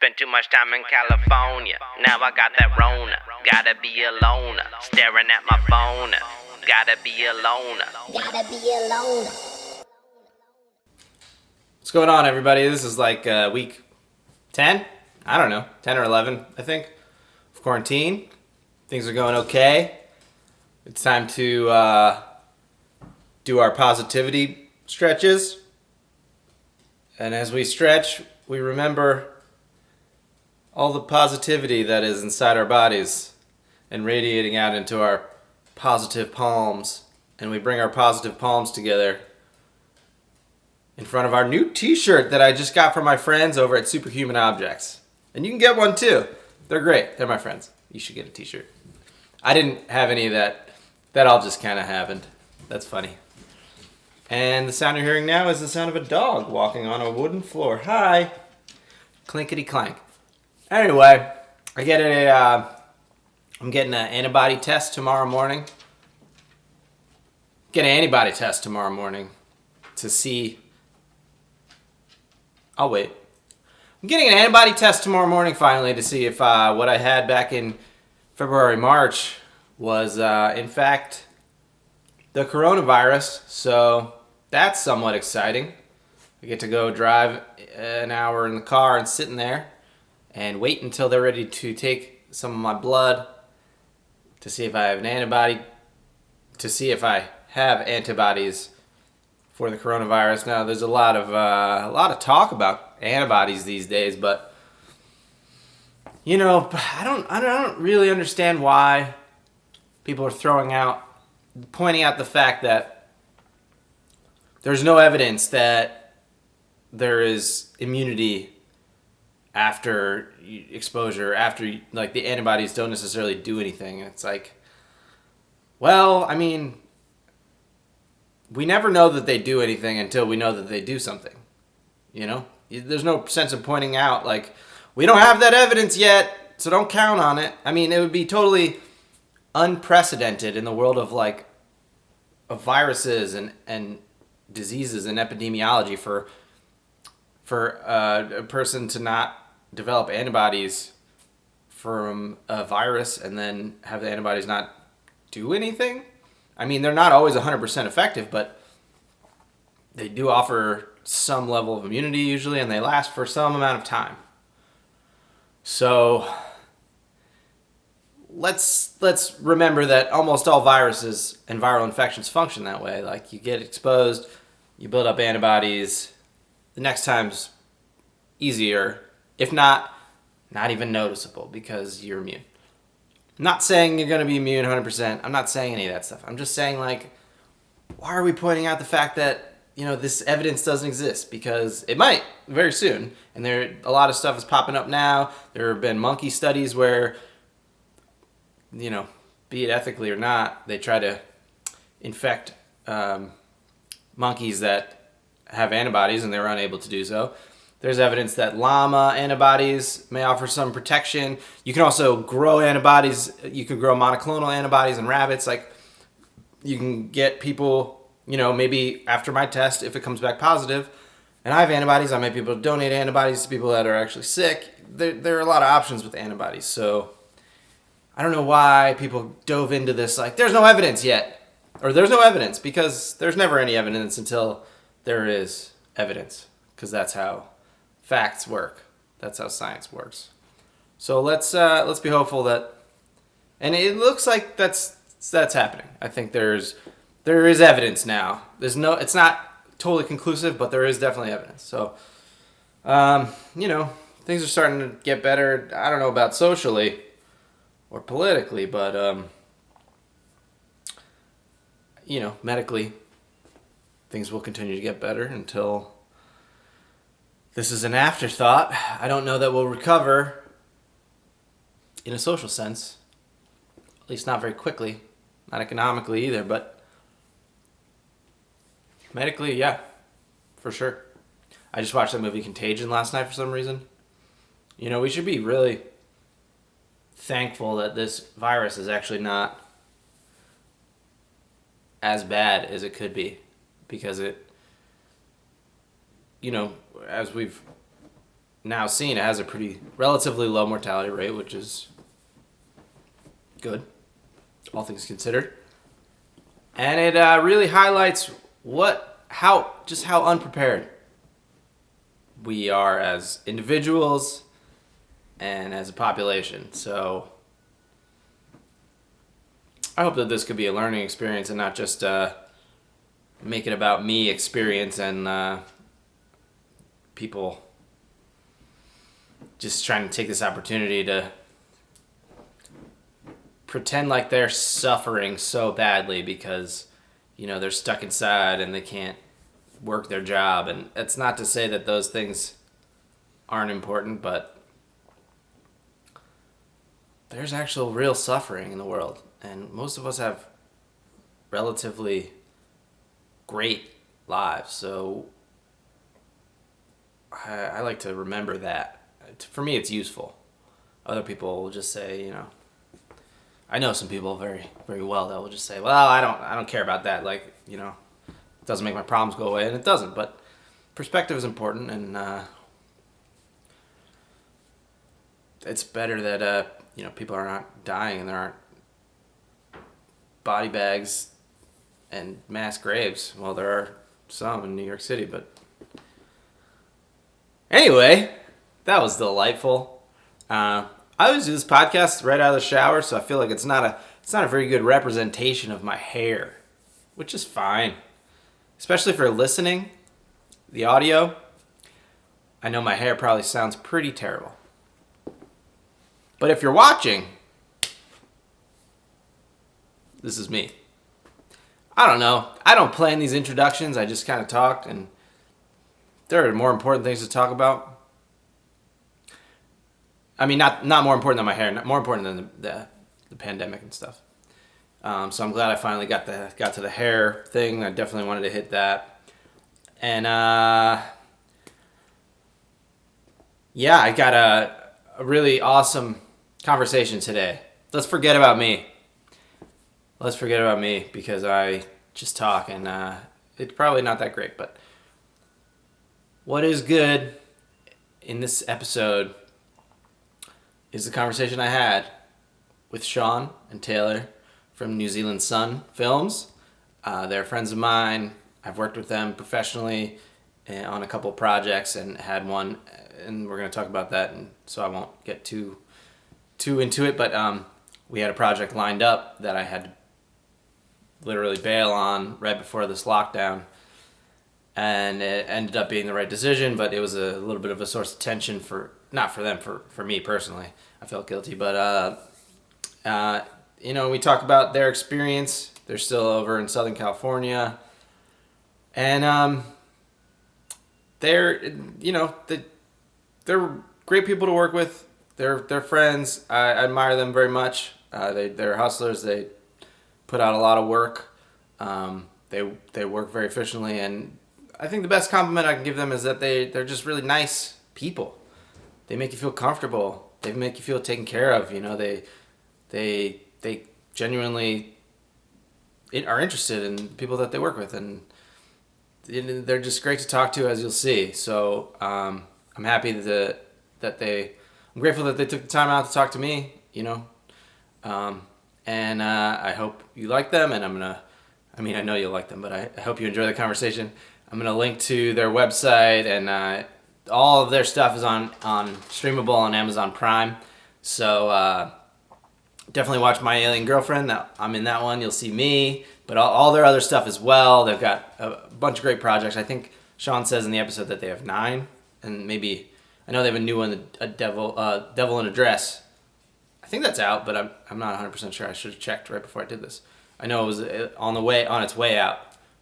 Spent too much time in California. Now I got that Rona. Gotta be a loner. Staring at my phone. Gotta be a loner. Gotta be a loner. What's going on, everybody? This is like week 10? I don't know. 10 or 11, I think, of quarantine. Things are going okay. It's time to do our positivity stretches. And as we stretch, we remember all the positivity that is inside our bodies and radiating out into our positive palms. And we bring our positive palms together in front of our new t-shirt that I just got from my friends over at Superhuman Objects. And you can get one too. They're great. They're my friends. You should get a t-shirt. I didn't have any of that. That all just kind of happened. That's funny. And the sound you're hearing now is the sound of a dog walking on a wooden floor. Hi. Clinkety clank. Anyway, I'm getting an antibody test tomorrow morning. Get an antibody test tomorrow morning to see. I'll wait. I'm getting an antibody test tomorrow morning finally to see if what I had back in February, March was in fact the coronavirus. So that's somewhat exciting. I get to go drive an hour in the car and sit in there and wait until they're ready to take some of my blood to see if I have an antibody, to see if I have antibodies for the coronavirus. Now, there's a lot of talk about antibodies these days, but you know, I don't really understand why people are pointing out the fact that there's no evidence that there is immunity after exposure, after, like, the antibodies don't necessarily do anything. And it's like, well, I mean, we never know that they do anything until we know that they do something, you know? There's no sense of pointing out, like, we don't have that evidence yet, so don't count on it. I mean, it would be totally unprecedented in the world of, like, of viruses and diseases and epidemiology for a person to not develop antibodies from a virus and then have the antibodies not do anything. I mean, they're not always 100% effective, but they do offer some level of immunity usually, and they last for some amount of time. So let's remember that almost all viruses and viral infections function that way. Like, you get exposed, you build up antibodies, the next time's easier, if not even noticeable, because you're immune. I'm not saying you're going to be immune 100%. I'm not saying any of that stuff. I'm just saying, like, why are we pointing out the fact that, you know, this evidence doesn't exist? Because it might very soon. And a lot of stuff is popping up now. There have been monkey studies where, you know, be it ethically or not, they try to infect monkeys that have antibodies, and they were unable to do so. There's evidence that llama antibodies may offer some protection. You can also grow antibodies. You could grow monoclonal antibodies in rabbits. Like, you can get people, you know, maybe after my test, if it comes back positive, and I have antibodies, I might be able to donate antibodies to people that are actually sick. There are a lot of options with antibodies. So I don't know why people dove into this, like, there's no evidence yet. Or there's no evidence, because there's never any evidence until there is evidence. Because that's how facts work. That's how science works. So let's be hopeful that, and it looks like that's happening. I think there is evidence now. It's not totally conclusive, but there is definitely evidence. So, you know, things are starting to get better. I don't know about socially or politically, but you know, medically, things will continue to get better until this is an afterthought. I don't know that we'll recover in a social sense, at least not very quickly, not economically either, but medically, yeah, for sure. I just watched that movie Contagion last night for some reason. You know, we should be really thankful that this virus is actually not as bad as it could be, because it, you know, as we've now seen, it has a pretty relatively low mortality rate, which is good, all things considered. And it really highlights how unprepared we are as individuals and as a population. So I hope that this could be a learning experience and not just make it about me experience and people just trying to take this opportunity to pretend like they're suffering so badly because, they're stuck inside and they can't work their job. And it's not to say that those things aren't important, but there's actual real suffering in the world. And most of us have relatively great lives. So I like to remember that. For me, it's useful. Other people will just say, I know some people very, very well that will just say, well, I don't care about that. Like, it doesn't make my problems go away, and it doesn't. But perspective is important, and it's better that people are not dying and there aren't body bags and mass graves. Well, there are some in New York City, but anyway, that was delightful. I always do this podcast right out of the shower, so I feel like it's not a very good representation of my hair, which is fine, especially for listening. The audio, I know my hair probably sounds pretty terrible, but if you're watching, this is me. I don't know. I don't plan these introductions. I just kind of talked, and there are more important things to talk about. I mean, not more important than my hair, more important than the pandemic and stuff. So I'm glad I finally got to the hair thing. I definitely wanted to hit that. And yeah, I got a really awesome conversation today. Let's forget about me. Because I just talk and it's probably not that great. But what is good in this episode is the conversation I had with Sean and Taylor from New Zealand Sun Films. They're friends of mine. I've worked with them professionally on a couple projects and had one, and we're going to talk about that, and so I won't get too into it, but we had a project lined up that I had to literally bail on right before this lockdown, and it ended up being the right decision, but it was a little bit of a source of tension not for them, for me personally. I felt guilty, but we talk about their experience. They're still over in Southern California, and they're great people to work with. They're friends. I admire them very much. They're hustlers. They put out a lot of work. They work very efficiently, and I think the best compliment I can give them is that they're just really nice people. They make you feel comfortable. They make you feel taken care of. They genuinely are interested in people that they work with, and they're just great to talk to, as you'll see. So I'm happy I'm grateful that they took the time out to talk to me. And I hope you like them, and I know you'll like them, but I hope you enjoy the conversation. I'm gonna link to their website, and all of their stuff is on streamable on Amazon Prime. So definitely watch My Alien Girlfriend. I'm in that one. You'll see me, but all their other stuff as well. They've got a bunch of great projects. I think Sean says in the episode that they have 9, and maybe I know they have a new one, a Devil in a Dress. I think that's out, but I'm not 100% sure. I should have checked right before I did this. I know it was on its way out,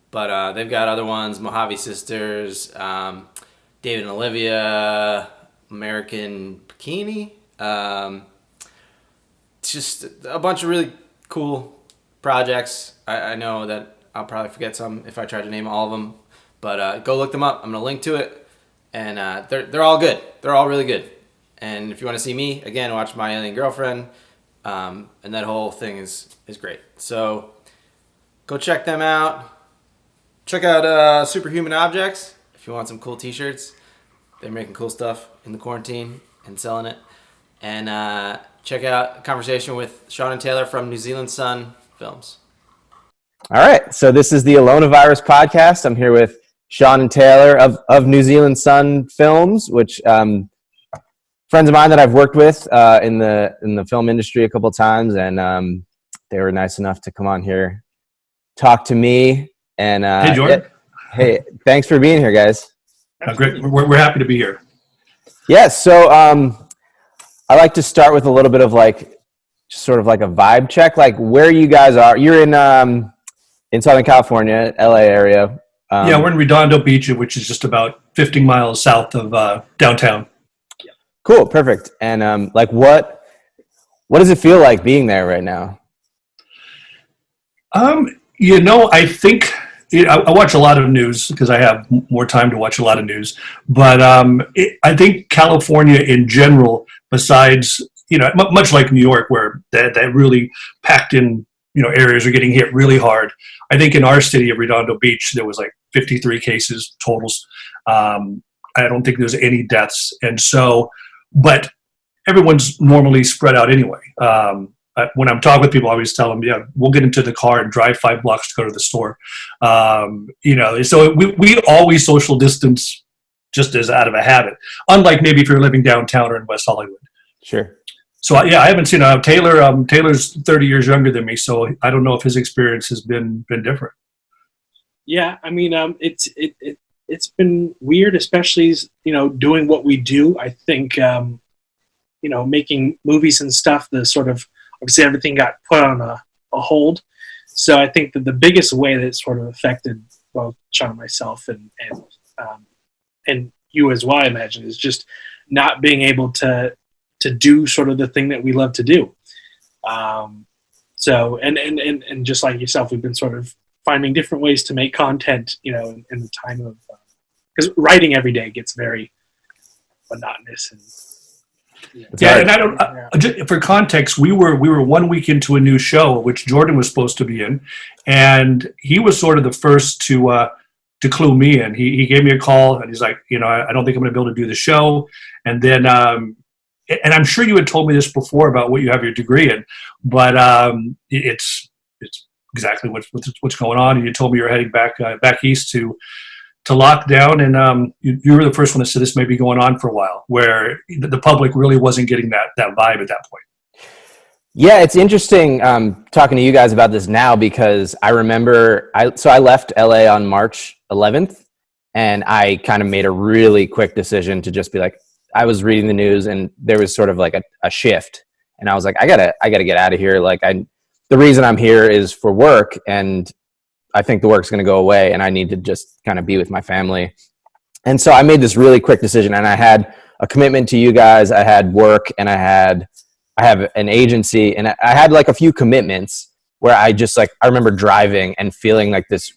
but they've got other ones: Mojave Sisters, David and Olivia, American Bikini. Just a bunch of really cool projects. I know that I'll probably forget some if I try to name all of them, but go look them up. I'm gonna link to it, and they're all good. They're all really good. And if you want to see me again, watch My Alien Girlfriend, and that whole thing is great. So go check them out. Check out Superhuman Objects if you want some cool T-shirts. They're making cool stuff in the quarantine and selling it. And check out a conversation with Sean and Taylor from New Zealand Sun Films. All right. So this is the thealoneaviruspodcast. I'm here with Sean and Taylor of New Zealand Sun Films, which friends of mine that I've worked with in the film industry a couple of times, and they were nice enough to come on here, talk to me. And hey, Jordan. Hey, thanks for being here, guys. Great. We're happy to be here. Yeah. So I like to start with a little bit of sort of like a vibe check, like where you guys are. You're in Southern California, LA area. Yeah, we're in Redondo Beach, which is just about 50 miles south of downtown. Cool, perfect. And what does it feel like being there right now? I think I watch a lot of news because I have more time to watch a lot of news. But I think California in general, besides much like New York, where that really packed in areas are getting hit really hard. I think in our city of Redondo Beach, there was like 53 cases totals. I don't think there's any deaths. And so, but everyone's normally spread out anyway. When I'm talking with people, I always tell them, yeah, we'll get into the car and drive 5 blocks to go to the store. So we always social distance just as out of a habit, unlike maybe if you're living downtown or in West Hollywood. Sure. So I haven't seen Taylor. Taylor's 30 years younger than me, so I don't know if his experience has been different. Yeah, I mean, it's been weird, especially doing what we do. I think making movies and stuff. The sort of obviously everything got put on a hold. So I think that the biggest way that it sort of affected both Sean and myself and you as well, I imagine, is just not being able to do sort of the thing that we love to do. So and just like yourself, we've been sort of finding different ways to make content, in the time of, because writing every day gets very monotonous. And I don't. For context, we were 1 week into a new show, which Jordan was supposed to be in, and he was sort of the first to clue me in. He gave me a call, and he's like, I don't think I'm going to be able to do the show, and then. And I'm sure you had told me this before about what you have your degree in, but it's exactly what's going on. And you told me you're heading back east to lockdown, and you were the first one that said this may be going on for a while, where the public really wasn't getting that vibe at that point. Yeah, it's interesting talking to you guys about this now, because I remember I left LA on March 11th, and I kind of made a really quick decision to just be like, I was reading the news and there was sort of like a shift, and I was like, I gotta get out of here. Like the reason I'm here is for work, and I think the work's going to go away and I need to just kind of be with my family. And so I made this really quick decision, and I had a commitment to you guys. I had work, and I have an agency, and I had like a few commitments where I remember driving and feeling like this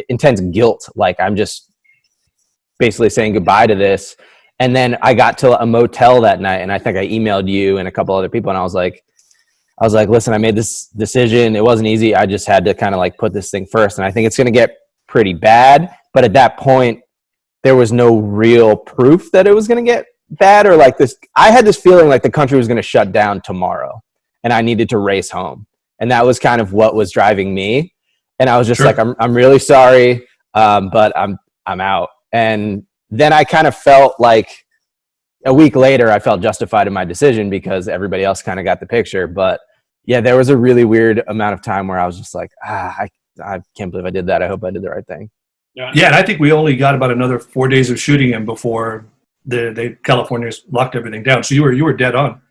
intense guilt. Like I'm just basically saying goodbye to this. And then I got to a motel that night, and I think I emailed you and a couple other people, and I was like, listen, I made this decision. It wasn't easy. I just had to kind of like put this thing first. And I think it's going to get pretty bad. But at that point, there was no real proof that it was going to get bad, or like this. I had this feeling like the country was going to shut down tomorrow, and I needed to race home. And that was kind of what was driving me. And I was just like, I'm really sorry, but I'm out. And then I kind of felt like a week later, I felt justified in my decision because everybody else kind of got the picture. But yeah, there was a really weird amount of time where I was just like, I can't believe I did that. I hope I did the right thing. Yeah, and I think we only got about another 4 days of shooting in before the Californians locked everything down. So you were dead on.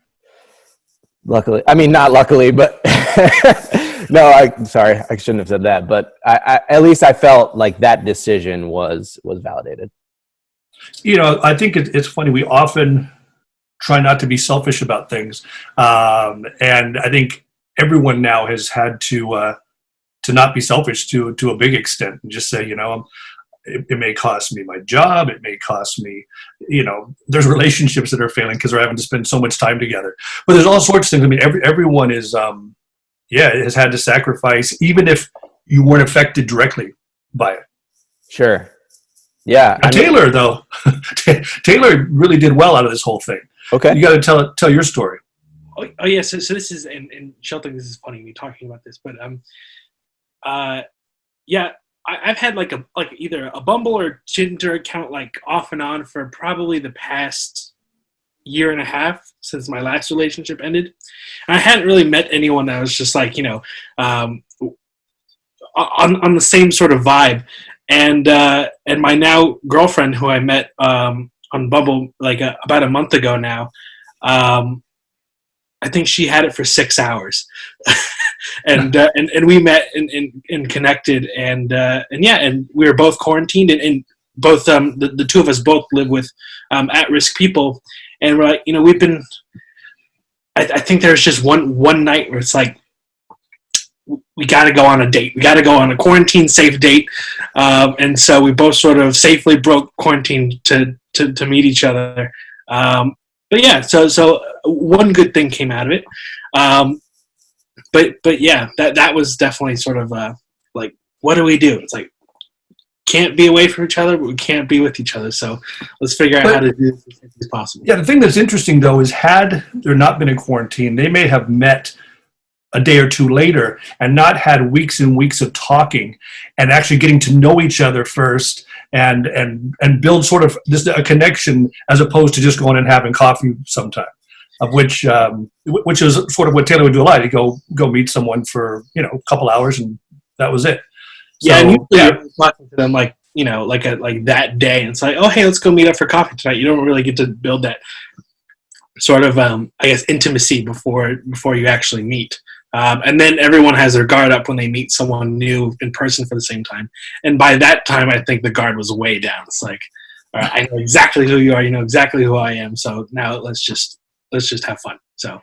Luckily, I mean, not luckily, but no, I'm sorry, I shouldn't have said that. But I at least I felt like that decision was validated. I think it's funny. We often try not to be selfish about things, and I think everyone now has had to not be selfish to a big extent, and just say, it may cost me my job. It may cost me, there's relationships that are failing because they're having to spend so much time together. But there's all sorts of things. I mean, everyone is, has had to sacrifice, even if you weren't affected directly by it. Sure. Yeah. Now, Taylor, though, Taylor really did well out of this whole thing. Okay. You got to tell your story. Oh yeah. So this is, and she'll think this is funny, me talking about this, but yeah, I've had like either a Bumble or Tinder account like off and on for probably the past year and a half since my last relationship ended. And I hadn't really met anyone that was just like, on the same sort of vibe. And my now girlfriend, who I met on Bumble like about a month ago now, I think she had it for 6 hours. and we met and connected and yeah, and we were both quarantined and both the two of us both live with at-risk people, and we're like, we've been I think there's just one night where it's like we got to go on a date, we got to go on a quarantine safe date, and so we both sort of safely broke quarantine to meet each other, but yeah, so one good thing came out of it. But yeah, that was definitely sort of like, what do we do? It's like, can't be away from each other, but we can't be with each other. So let's figure out how to do this as quickly as possible. Yeah, the thing that's interesting, though, is had there not been a quarantine, they may have met a day or two later and not had weeks and weeks of talking and actually getting to know each other first and build sort of a connection, as opposed to just going and having coffee sometime. Of which is sort of what Taylor would do a lot. He'd go meet someone for a couple hours, and that was it. Yeah, and usually you're talking to them like that day, and it's like, oh hey, let's go meet up for coffee tonight. You don't really get to build that sort of I guess intimacy before you actually meet. And then everyone has their guard up when they meet someone new in person for the same time. And by that time, I think the guard was way down. It's like, all right, I know exactly who you are. You know exactly who I am. So now let's just have fun. So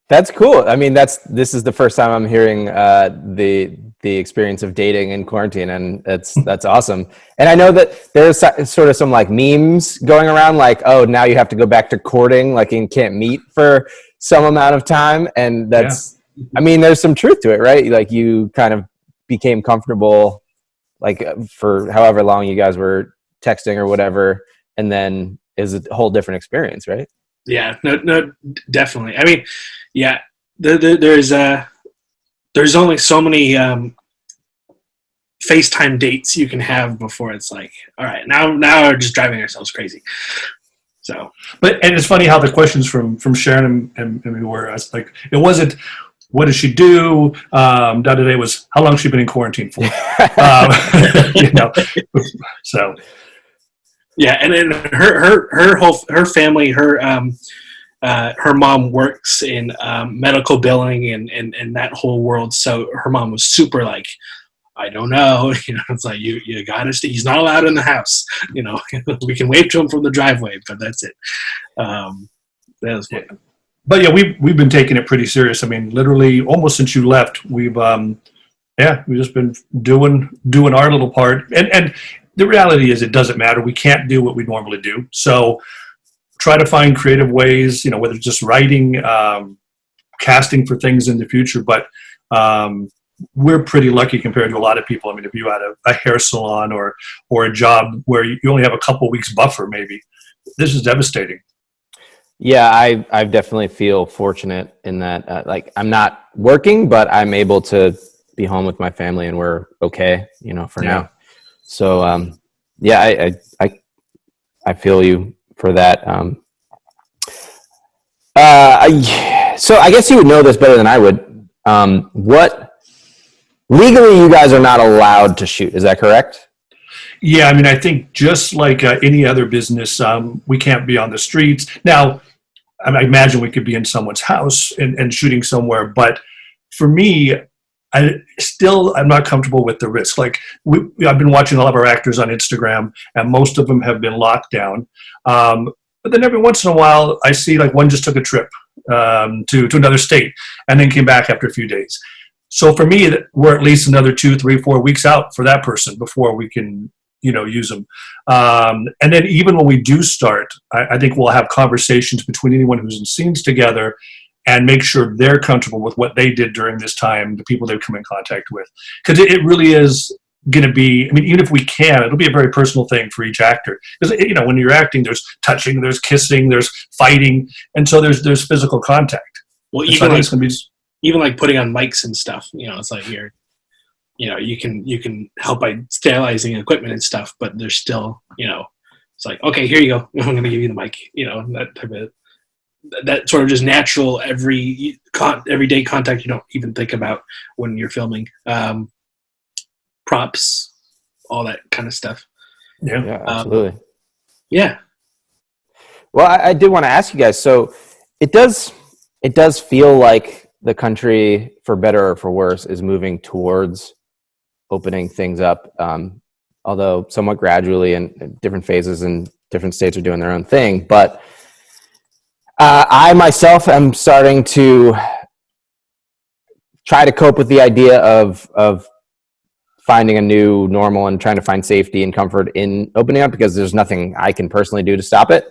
that's cool. I mean, this is the first time I'm hearing the experience of dating in quarantine, and that's awesome. And I know that there's sort of some like memes going around, like, oh, now you have to go back to courting, like you can't meet for some amount of time, and that's. Yeah. I mean, there's some truth to it, right? Like you kind of became comfortable, like for however long you guys were texting or whatever, and then is a whole different experience, right? Yeah, no, definitely. I mean, yeah, there's only so many FaceTime dates you can have before it's like, all right, now we're just driving ourselves crazy. So, and it's funny how the questions from Sharon and me were like, it wasn't, what does she do? It was, how long has she been in quarantine for? So. Yeah, and then her family, her mom works in medical billing and that whole world. So her mom was super like, I don't know, it's like you gotta stay. He's not allowed in the house. We can wave to him from the driveway, but that's it. That was funny. Yeah. But yeah, we've been taking it pretty serious. I mean, literally almost since you left, we've just been doing our little part. And the reality is, it doesn't matter. We can't do what we normally do. So try to find creative ways, whether it's just writing, casting for things in the future. But we're pretty lucky compared to a lot of people. I mean, if you had a hair salon or a job where you only have a couple weeks buffer, maybe, this is devastating. Yeah, I definitely feel fortunate in that, like, I'm not working, but I'm able to be home with my family, and we're okay, for now. So, yeah, I feel you for that. So I guess you would know this better than I would. What legally you guys are not allowed to shoot? Is that correct? Yeah, I mean, I think just like any other business, we can't be on the streets. Now, I imagine we could be in someone's house and shooting somewhere, but for me, I'm not comfortable with the risk. Like I've been watching all of our actors on Instagram, and most of them have been locked down. But then every once in a while, I see like one just took a trip to another state and then came back after a few days. So for me, we're at least another 2, 3, 4 weeks out for that person before we can, use them. And then even when we do start, I think we'll have conversations between anyone who's in scenes together and make sure they're comfortable with what they did during this time, the people they've come in contact with. Because it really is going to be, I mean, even if we can, it'll be a very personal thing for each actor. Because, when you're acting, there's touching, there's kissing, there's fighting. And so there's physical contact. Well, and even so even like putting on mics and stuff, it's like you can help by sterilizing equipment and stuff, but there's still, it's like, okay, here you go. I'm going to give you the mic, that type of, that sort of just natural everyday contact you don't even think about when you're filming. Props, all that kind of stuff. Yeah, absolutely. Yeah. Well, I did want to ask you guys. So it does feel like the country, for better or for worse, is moving towards opening things up, although somewhat gradually in different phases, and different states are doing their own thing. But I myself am starting to try to cope with the idea of finding a new normal and trying to find safety and comfort in opening up, because there's nothing I can personally do to stop it.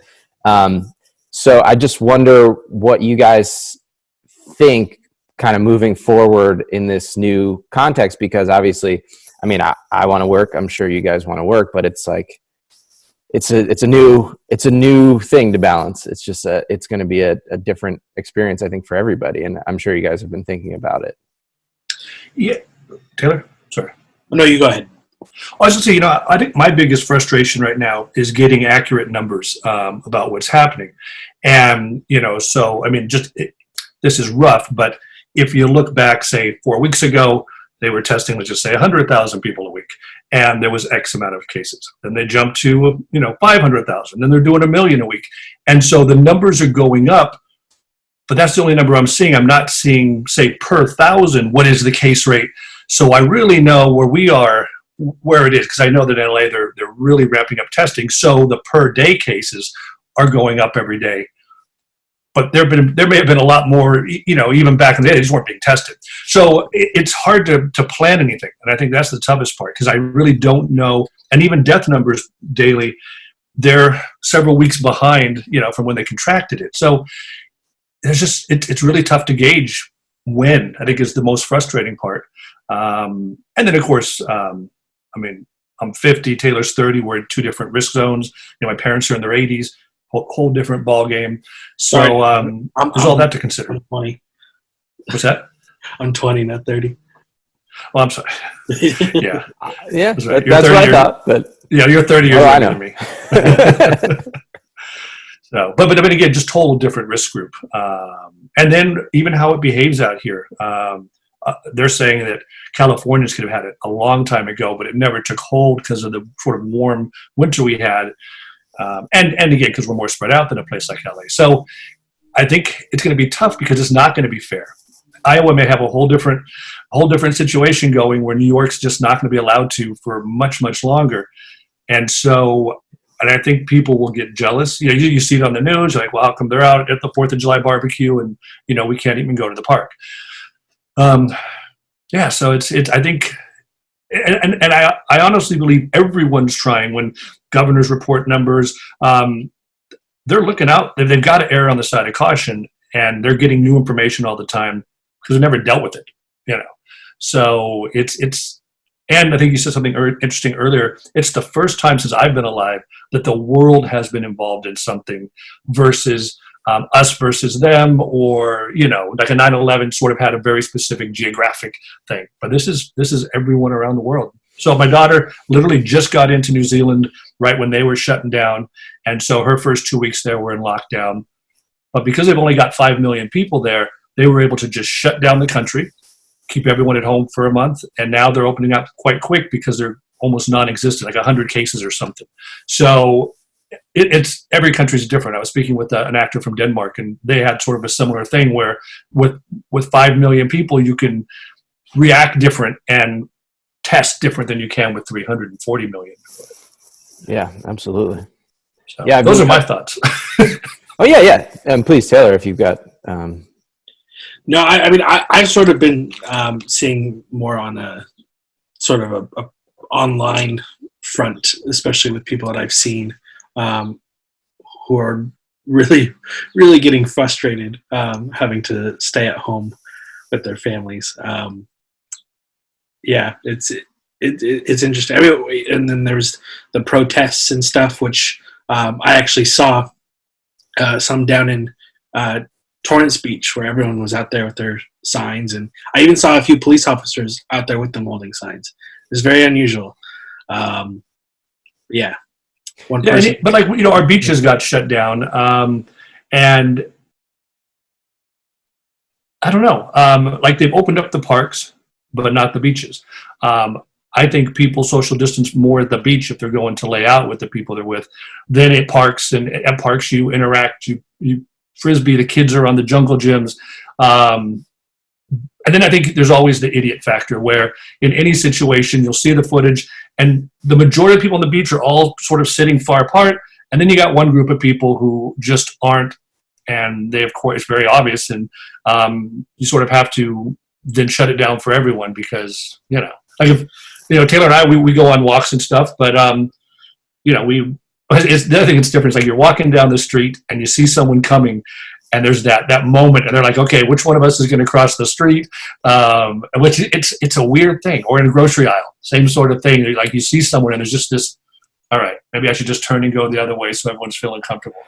So I just wonder what you guys think kind of moving forward in this new context, because obviously, I mean, I want to work. I'm sure you guys want to work, but it's like, it's a new thing to balance. It's just it's going to be a different experience, I think, for everybody. And I'm sure you guys have been thinking about it. Yeah. Taylor? Sorry. No, you go ahead. I was going to say, I think my biggest frustration right now is getting accurate numbers about what's happening. And, so, I mean, this is rough, but if you look back, say, 4 weeks ago, they were testing, let's just say, 100,000 people a week, and there was X amount of cases. Then they jumped to, 500,000. Then they're doing 1 million a week. And so the numbers are going up, but that's the only number I'm seeing. I'm not seeing, say, per 1,000, what is the case rate. So I really know where we are, where it is, because I know that in LA, they're really ramping up testing. So the per day cases are going up every day. But there may have been a lot more, even back in the day, they just weren't being tested. So it's hard to plan anything. And I think that's the toughest part, because I really don't know. And even death numbers daily, they're several weeks behind, from when they contracted it. So it's really tough to gauge when, I think, is the most frustrating part. And then, of course, I'm 50, Taylor's 30. We're in two different risk zones. My parents are in their 80s. Whole different ball game. So there's all that to consider. I'm 20. What's that? I'm 20, not 30. Well, I'm sorry. Yeah. Yeah, That's right. that's what I thought. But yeah, you're 30 years I older know. than me. So, but again, just total different risk group. And then even how it behaves out here. They're saying that Californians could have had it a long time ago, but it never took hold because of the sort of warm winter we had. And again, because we're more spread out than a place like LA. So I think it's going to be tough because it's not going to be fair. Iowa may have a whole different situation going where New York's just not going to be allowed to for much, much longer. And so, and I think people will get jealous. You see it on the news, like, well, how come they're out at the 4th of July barbecue and, we can't even go to the park. Yeah, so it's I think, and I honestly believe everyone's trying. When governors report numbers, they're looking out. They've got to err on the side of caution, and they're getting new information all the time because they've never dealt with it. So it's. And I think you said something interesting earlier. It's the first time since I've been alive that the world has been involved in something versus us versus them, or like a 9/11 sort of had a very specific geographic thing. But this is everyone around the world. So my daughter literally just got into New Zealand right when they were shutting down, and so her first 2 weeks there were in lockdown. But because they've only got 5 million people there, they were able to just shut down the country, keep everyone at home for a month, and now they're opening up quite quick because they're almost non-existent, like 100 cases or something. So it's every country's different. I was speaking with an actor from Denmark, and they had sort of a similar thing where with 5 million people, you can react different and test different than you can with 340 million. yeah, absolutely. So Yeah, those are my thoughts. Oh yeah. And please, Taylor, if you've got. No, I've sort of been seeing more on a sort of a online front, especially with people that I've seen who are really, really getting frustrated having to stay at home with their families. Yeah, it's interesting. I mean, and then there's the protests and stuff, which I actually saw some down in Torrance Beach, where everyone was out there with their signs, and I even saw a few police officers out there with them holding signs. It was very unusual. Yeah. One person. But like, you know, our beaches got shut down, and I don't know. Like they've opened up the parks, but not the beaches. I think people social distance more at the beach if they're going to lay out with the people they're with than at parks. And at parks, you interact, you frisbee. The kids are on the jungle gyms. And then I think there's always the idiot factor where in any situation, you'll see the footage and the majority of people on the beach are all sort of sitting far apart. And then you got one group of people who just aren't, and they, of course, it's very obvious. And you sort of have to then shut it down for everyone because, you know, like if, you know, Taylor and I, we go on walks and stuff, but, you know, it's the other thing that's different is like you're walking down the street and you see someone coming and there's that moment and they're like, okay, which one of us is going to cross the street? Which it's a weird thing. Or in a grocery aisle, same sort of thing. Like you see someone and there's just this, all right, maybe I should just turn and go the other way so everyone's feeling comfortable.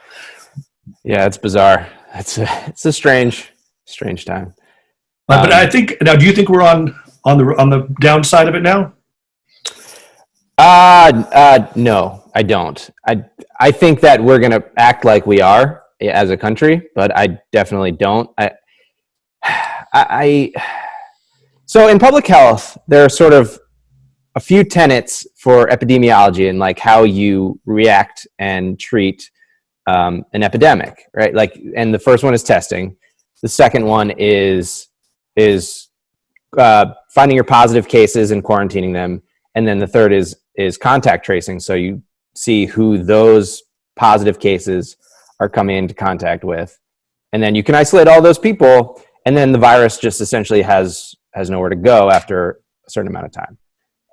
Yeah, it's bizarre. It's a strange time. But I think now, do you think we're on the downside of it now? No, I don't. I think that we're going to act like we are as a country, but I definitely don't. So in public health, there are sort of a few tenets for epidemiology and like how you react and treat an epidemic, right? Like, and the first one is testing. The second one is finding your positive cases and quarantining them. And then the third is contact tracing. So you see who those positive cases are coming into contact with. And then you can isolate all those people. And then the virus just essentially has nowhere to go after a certain amount of time.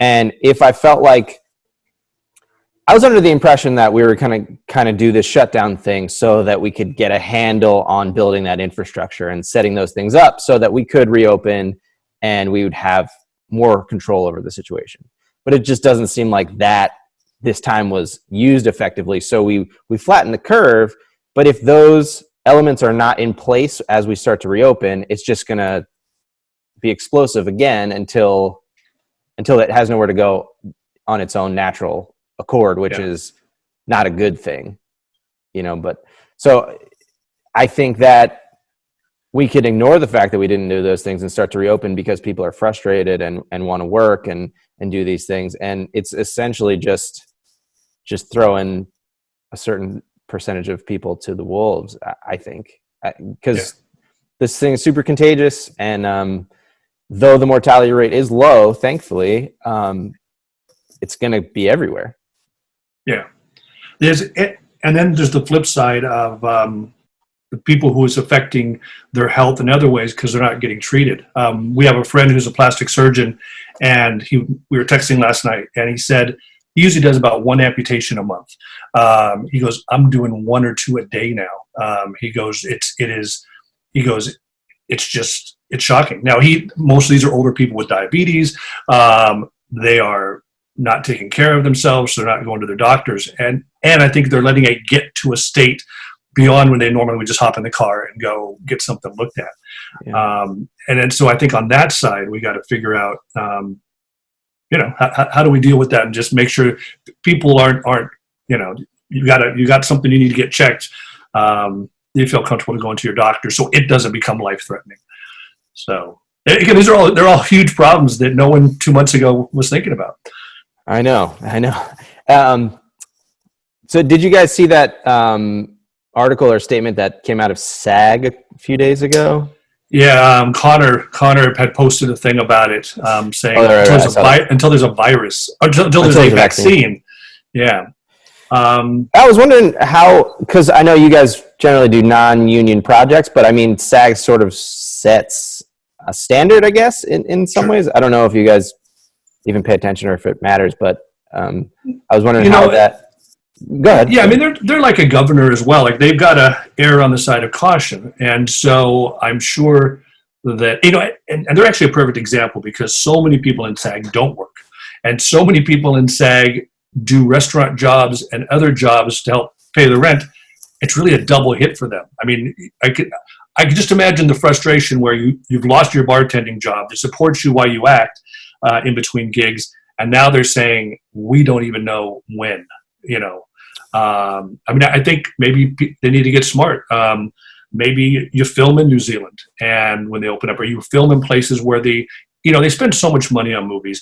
And if I felt like I was under the impression that we were kind of do this shutdown thing so that we could get a handle on building that infrastructure and setting those things up so that we could reopen and we would have more control over the situation. But it just doesn't seem like that this time was used effectively. So we flattened the curve, but if those elements are not in place as we start to reopen, it's just going to be explosive again until it has nowhere to go on its own natural accord, which is not a good thing, you know. But so I think that we could ignore the fact that we didn't do those things and start to reopen because people are frustrated and want to work and do these things. And it's essentially just throwing a certain percentage of people to the wolves, I think, because this thing is super contagious. And though the mortality rate is low, thankfully, it's going to be everywhere. Yeah. And then there's the flip side of the people who it's affecting their health in other ways because they're not getting treated. We have a friend who's a plastic surgeon, and we were texting last night, and he said he usually does about one amputation a month. He goes, I'm doing one or two a day now. He goes, it's shocking. Now most of these are older people with diabetes. They are not taking care of themselves. So they're not going to their doctors. And I think they're letting it get to a state beyond when they normally would just hop in the car and go get something looked at. Yeah. And then, so I think on that side, we got to figure out, how do we deal with that and just make sure people aren't, you got something you need to get checked. You feel comfortable to go into your doctor so it doesn't become life-threatening. So again, they're all huge problems that no one 2 months ago was thinking about. I know. So did you guys see that article or statement that came out of SAG a few days ago? Yeah, Connor had posted a thing about it, saying until there's a virus, until there's a vaccine. Yeah. I was wondering how, because I know you guys generally do non-union projects, but I mean, SAG sort of sets a standard, I guess, in some ways. I don't know if you guys even pay attention or if it matters, but I was wondering how that. Go ahead. Yeah, I mean, they're like a governor as well. Like they've got to err on the side of caution, and so I'm sure that and they're actually a perfect example because so many people in SAG don't work, And so many people in SAG do restaurant jobs and other jobs to help pay the rent. It's really a double hit for them. I mean, I could just imagine the frustration where you've lost your bartending job that supports you while you act in between gigs, and now they're saying we don't even know when. I mean, I think maybe they need to get smart. Maybe you film in New Zealand, and when they open up, or you film in places where they spend so much money on movies.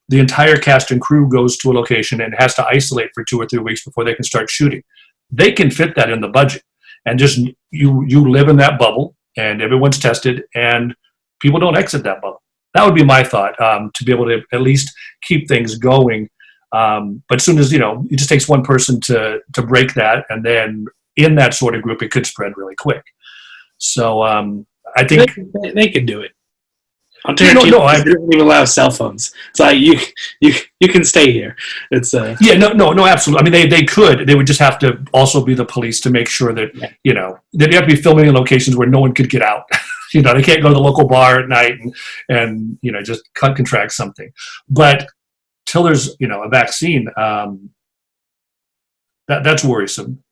The entire cast and crew goes to a location and has to isolate for 2 or 3 weeks before they can start shooting. They can fit that in the budget, and just you live in that bubble, and everyone's tested, and people don't exit that bubble. That would be my thought, to be able to at least keep things going. But as soon as, it just takes one person to break that, and then in that sort of group, it could spread really quick. So I think they can do it. I don't even allow cell phones. It's like you can stay here. It's no, absolutely. I mean, they could. They would just have to also be the police to make sure that they'd have to be filming in locations where no one could get out. They can't go to the local bar at night and just contract something. But till there's a vaccine, that's worrisome.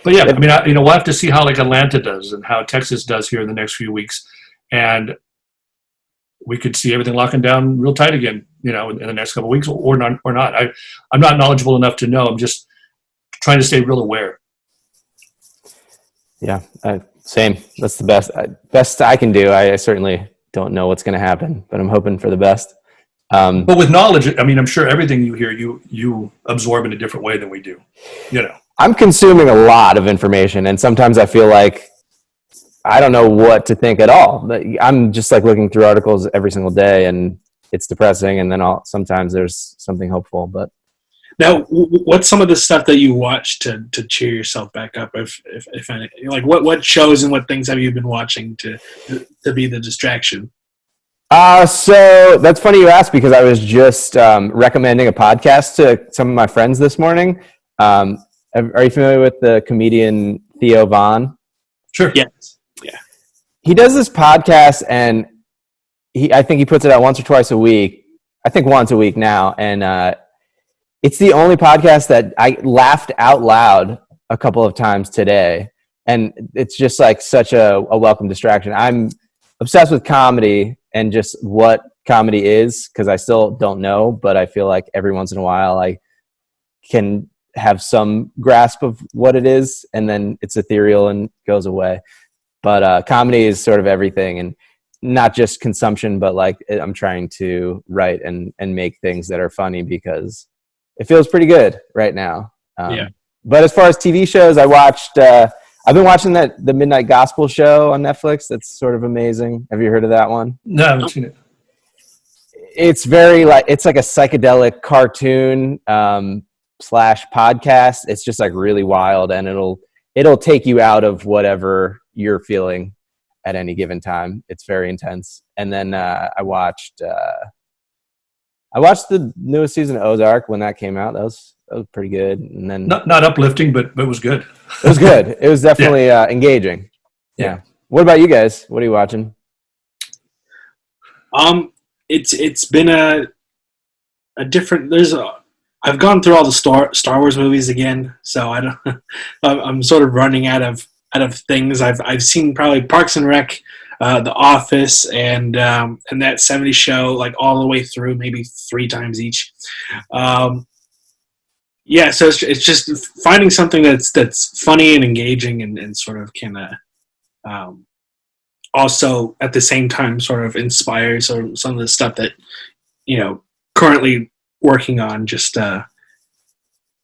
But yeah, I mean, we'll have to see how like Atlanta does and how Texas does here in the next few weeks. And we could see everything locking down real tight again, in the next couple of weeks, or not. I'm not knowledgeable enough to know. I'm just trying to stay real aware. Yeah, same. That's the best I can do. I certainly don't know what's going to happen, but I'm hoping for the best. But with knowledge, I mean, I'm sure everything you hear, you absorb in a different way than we do. I'm consuming a lot of information, and sometimes I feel like I don't know what to think at all. I'm just like looking through articles every single day, and it's depressing. And then sometimes there's something hopeful. But now, what's some of the stuff that you watch to cheer yourself back up? If any, like what shows and what things have you been watching to be the distraction? So that's funny you asked, because I was just recommending a podcast to some of my friends this morning. Are you familiar with the comedian Theo Von? Sure. Yes. Yeah. He does this podcast, and I think he puts it out once or twice a week. I think once a week now. And it's the only podcast that I laughed out loud a couple of times today. And it's just like such a welcome distraction. I'm obsessed with comedy and just what comedy is, because I still don't know, but I feel like every once in a while I can have some grasp of what it is, and then it's ethereal and goes away. But comedy is sort of everything, and not just consumption, but like I'm trying to write and make things that are funny, because it feels pretty good right now. But as far as TV shows, I've been watching the Midnight Gospel show on Netflix. That's sort of amazing. Have you heard of that one? No, I haven't seen it. It's it's like a psychedelic cartoon / podcast. It's just like really wild, and it'll take you out of whatever you're feeling at any given time. It's very intense. And then I watched the newest season of Ozark when that came out. That was pretty good. And then not uplifting, but it was good. It was good. It was definitely engaging. Yeah. What about you guys? What are you watching? It's been a different. I've gone through all the Star Wars movies again, so I don't. I'm sort of running out of things. I've seen probably Parks and Rec, The Office, and that '70s show like all the way through, maybe 3 times each. So it's just finding something that's funny and engaging and sort of can also at the same time sort of inspires some of the stuff that currently working on, just to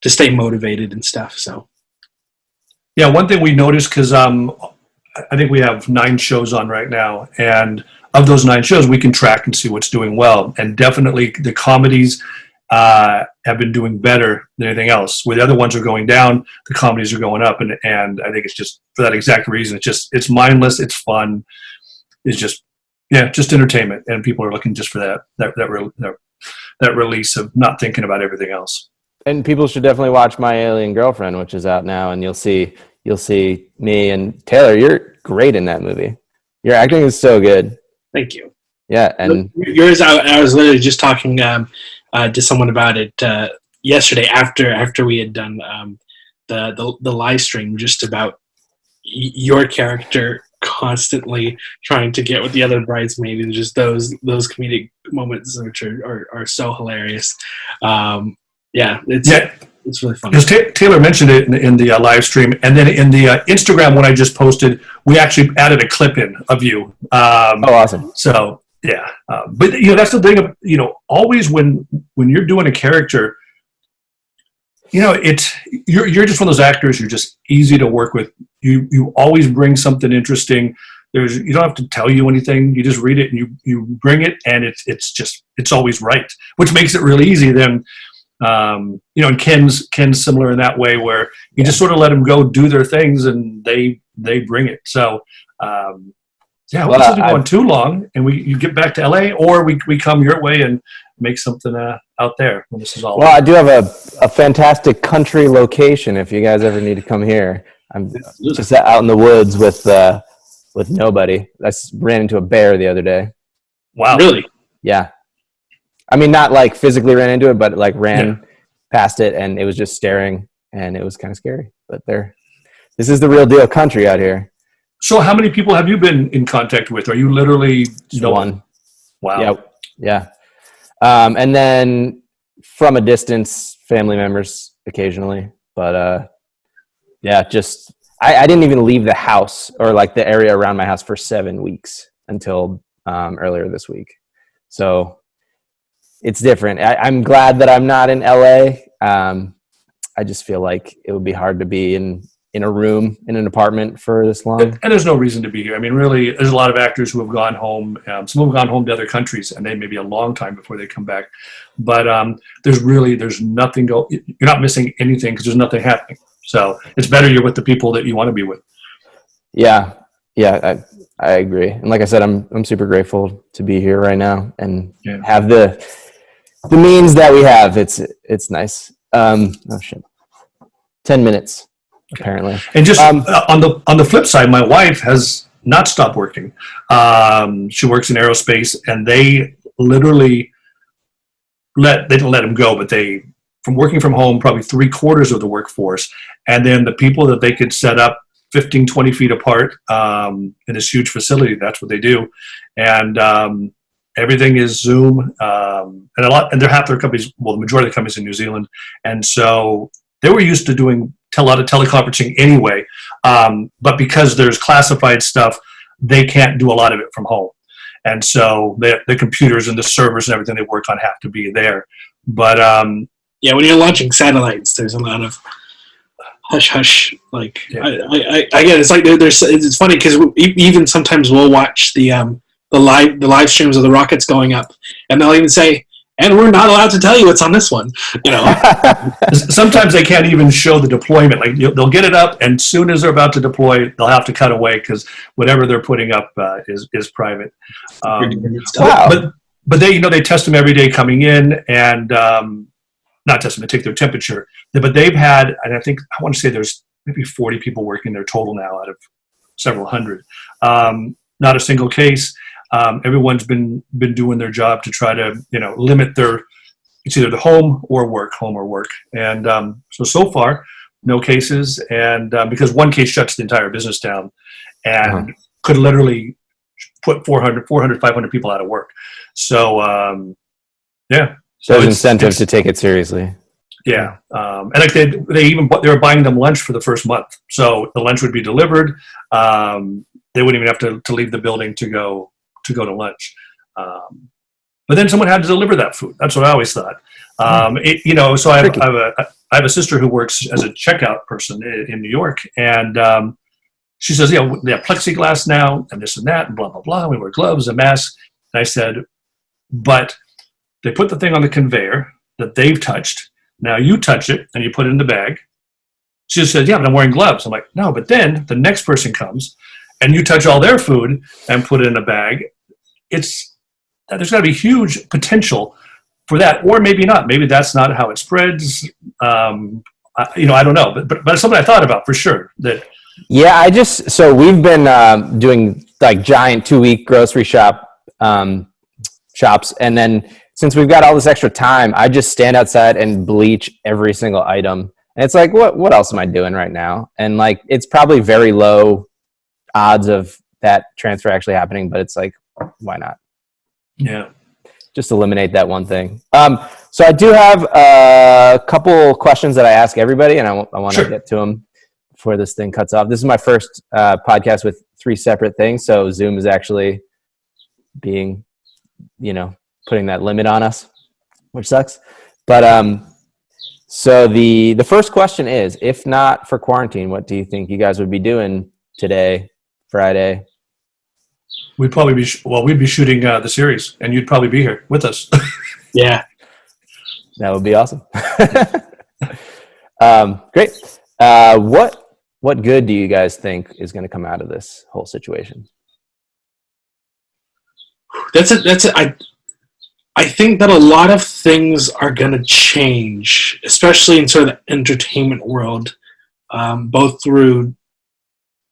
stay motivated and stuff. So yeah, one thing we noticed, because I think we have 9 shows on right now, and of those 9 shows we can track and see what's doing well, and definitely the comedies have been doing better than anything else. Where the other ones are going down, the comedies are going up, and I think it's just for that exact reason. It's mindless, it's fun, it's just entertainment, and people are looking just for that release of not thinking about everything else. And people should definitely watch My Alien Girlfriend, which is out now, and you'll see me and Taylor. You're great in that movie. Your acting is so good. Thank you. Yeah, and yours, I was literally just talking to someone about it yesterday after we had done the live stream, just about your character constantly trying to get with the other bridesmaid, and just those comedic moments which are so hilarious. It's really fun. Because Taylor mentioned it in the live stream, and then in the Instagram one I just posted, we actually added a clip in of you. awesome. So yeah, but that's the thing of always when you're doing a character, it's you're just one of those actors. You're just easy to work with. You always bring something interesting. You don't have to tell you anything. You just read it and you bring it, and it's always right, which makes it really easy. Then and Ken's similar in that way, where you just sort of let them go do their things, and they bring it. So this isn't going too long, and you get back to LA, or we come your way and make something out there when this is all. Well, I do have a fantastic country location if you guys ever need to come here. I'm just out in the woods with nobody. I ran into a bear the other day. Wow. Really? Yeah. I mean, not like physically ran into it, but like ran past it, and it was just staring, and it was kind of scary. But this is the real deal country out here. So how many people have you been in contact with? Are you literally one? Wow. Yeah. And then from a distance, family members occasionally. But just I didn't even leave the house or like the area around my house for 7 weeks until earlier this week. So it's different. I'm glad that I'm not in LA. I just feel like it would be hard to be in a room, in an apartment for this long. And there's no reason to be here. I mean, really, there's a lot of actors who have gone home. Some have gone home to other countries, and they may be a long time before they come back. But there's nothing. You're not missing anything because there's nothing happening. So it's better you're with the people that you want to be with. Yeah, I agree. And like I said, I'm super grateful to be here right now and have the means that we have. It's nice. Oh shit. 10 minutes. Apparently. And just on the flip side, my wife has not stopped working. She works in aerospace, and they literally they didn't let him go, but they, from working from home, probably 3/4 of the workforce, and then the people that they could set up 15, 20 feet apart in this huge facility, that's what they do. And everything is Zoom, and they're half their companies, well, the majority of the companies in New Zealand, and so they were used to doing a lot of teleconferencing anyway, but because there's classified stuff, they can't do a lot of it from home. And so the computers and the servers and everything they work on have to be there. But when you're launching satellites, there's a lot of hush. Like I get it. It's like it's funny because even sometimes we'll watch the live streams of the rockets going up, and they'll even say, and we're not allowed to tell you what's on this one. Sometimes they can't even show the deployment. Like they'll get it up, and soon as they're about to deploy, they'll have to cut away because whatever they're putting up is private. Wow. But they test them every day coming in, and not test them, they take their temperature. But they've had, and I want to say there's maybe 40 people working there total now out of several hundred. Not a single case. Everyone's been doing their job to try to limit it's either the home or work, and so far no cases, and because one case shuts the entire business down and could literally put 400 500 people out of work. So so there's incentive to take it seriously. Yeah, and like they were buying them lunch for the first month, so the lunch would be delivered. They wouldn't even have to leave the building to go to lunch. But then someone had to deliver that food. That's what I always thought. So I have a sister who works as a checkout person in New York, and she says, they have plexiglass now and this and that and blah, blah, blah. We wear gloves and masks. And I said, but they put the thing on the conveyor that they've touched. Now you touch it and you put it in the bag. She just said, yeah, but I'm wearing gloves. I'm like, no, but then the next person comes and you touch all their food and put it in a bag. There's got to be huge potential for that, or maybe not. Maybe that's not how it spreads. I don't know, but it's something I thought about for sure. So we've been doing like giant 2-week grocery shop shops. And then since we've got all this extra time, I just stand outside and bleach every single item. And it's like, what else am I doing right now? And like, it's probably very low odds of that transfer actually happening, but it's like, why not? Yeah. Just eliminate that one thing. So I do have a couple questions that I ask everybody, and I want to get to them before this thing cuts off. This is my first podcast with 3 separate things, so Zoom is actually being, putting that limit on us, which sucks. But so the first question is, if not for quarantine, what do you think you guys would be doing today, Friday? We'd probably we'd be shooting the series, and you'd probably be here with us. Yeah. That would be awesome. Great. What good do you guys think is going to come out of this whole situation? I think that a lot of things are going to change, especially in sort of the entertainment world, both through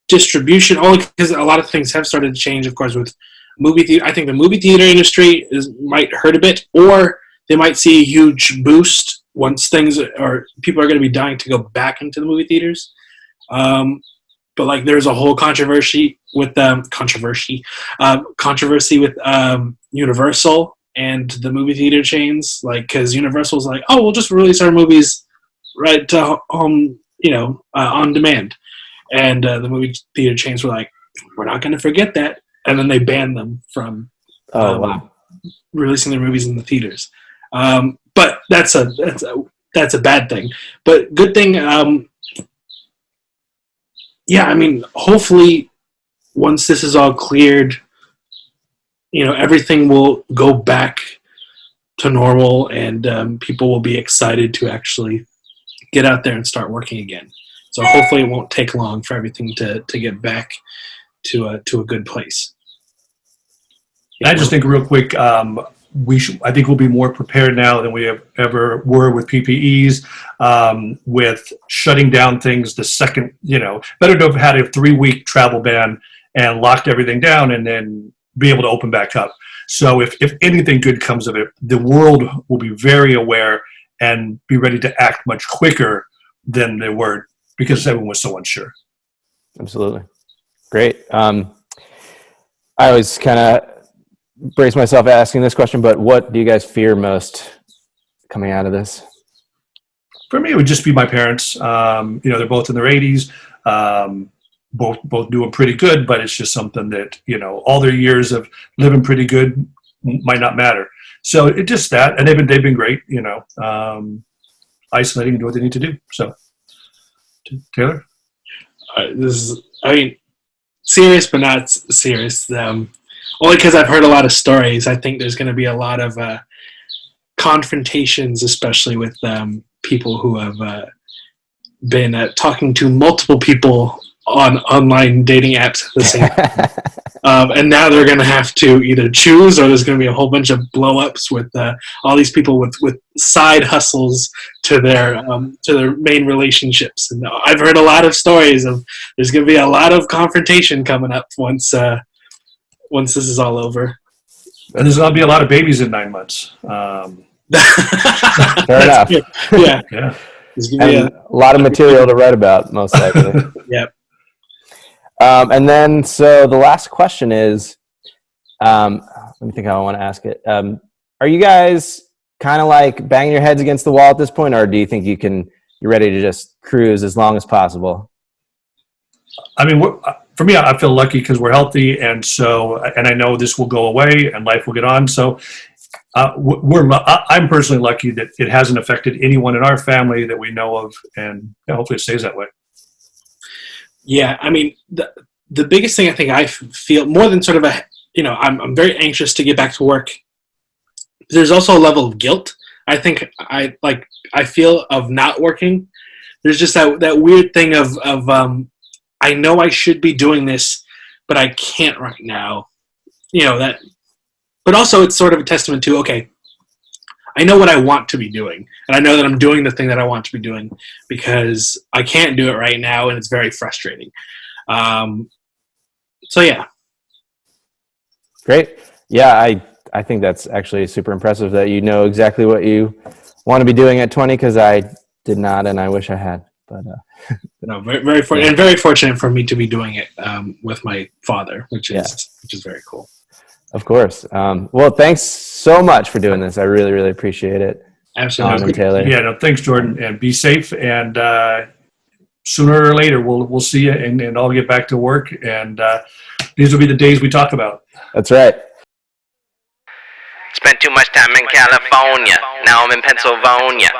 distribution, only because a lot of things have started to change, of course, with movie theater. I think the movie theater industry might hurt a bit, or they might see a huge boost once people are going to be dying to go back into the movie theaters. But like, there's a whole controversy with Universal and the movie theater chains, like, because Universal's like, oh, we'll just release our movies right to home, on demand. And the movie theater chains were like, we're not going to forget that. And then they banned them from releasing their movies in the theaters. But that's a bad thing. But good thing, hopefully once this is all cleared, everything will go back to normal, and people will be excited to actually get out there and start working again. So hopefully it won't take long for everything to get to a good place. I just think real quick, I think we'll be more prepared now than we ever were with PPEs, with shutting down things the second, better to have had a 3-week travel ban and locked everything down and then be able to open back up. So if anything good comes of it, the world will be very aware and be ready to act much quicker than they were, because everyone was so unsure. Absolutely. Great. I always kind of brace myself asking this question, but what do you guys fear most coming out of this? For me, it would just be my parents. They're both in their 80s, both doing pretty good, but it's just something that, all their years of living pretty good might not matter. So it just that, and they've been great, isolating and do what they need to do. So, Taylor? This is, serious but not serious. Only because I've heard a lot of stories. I think there's going to be a lot of confrontations, especially with people who have been talking to multiple people on online dating apps at the same time. And now they're going to have to either choose, or there's going to be a whole bunch of blow-ups with all these people with side hustles to their main relationships. And I've heard a lot of stories of there's going to be a lot of confrontation coming up once this is all over. And there's going to be a lot of babies in 9 months. Fair enough. Yeah. Yeah. And a lot of material to write about, most likely. Yep. And then, so the last question is, let me think how I want to ask it. Are you guys kind of like banging your heads against the wall at this point, or do you think you're ready to just cruise as long as possible? I mean, for me, I feel lucky because we're healthy, and I know this will go away and life will get on. So I'm personally lucky that it hasn't affected anyone in our family that we know of, and hopefully it stays that way. Yeah, I mean, the biggest thing I think I feel, more than sort of I'm very anxious to get back to work. There's also a level of guilt. I think I feel of not working. There's just that weird thing of I know I should be doing this, but I can't right now. That. But also, it's sort of a testament to, okay, I know what I want to be doing, and I know that I'm doing the thing that I want to be doing, because I can't do it right now, and it's very frustrating. So yeah. Great. Yeah, I think that's actually super impressive that you know exactly what you want to be doing at 20, because I did not, and I wish I had. But no, very and very fortunate for me to be doing it with my father, which is very cool. Of course. Well, thanks so much for doing this. I really, really appreciate it. Absolutely. And Taylor. Yeah, no, thanks, Jordan, and be safe. And sooner or later, we'll see you, and I'll get back to work. And these will be the days we talk about. That's right. Spent too much time in California. Now I'm in Pennsylvania.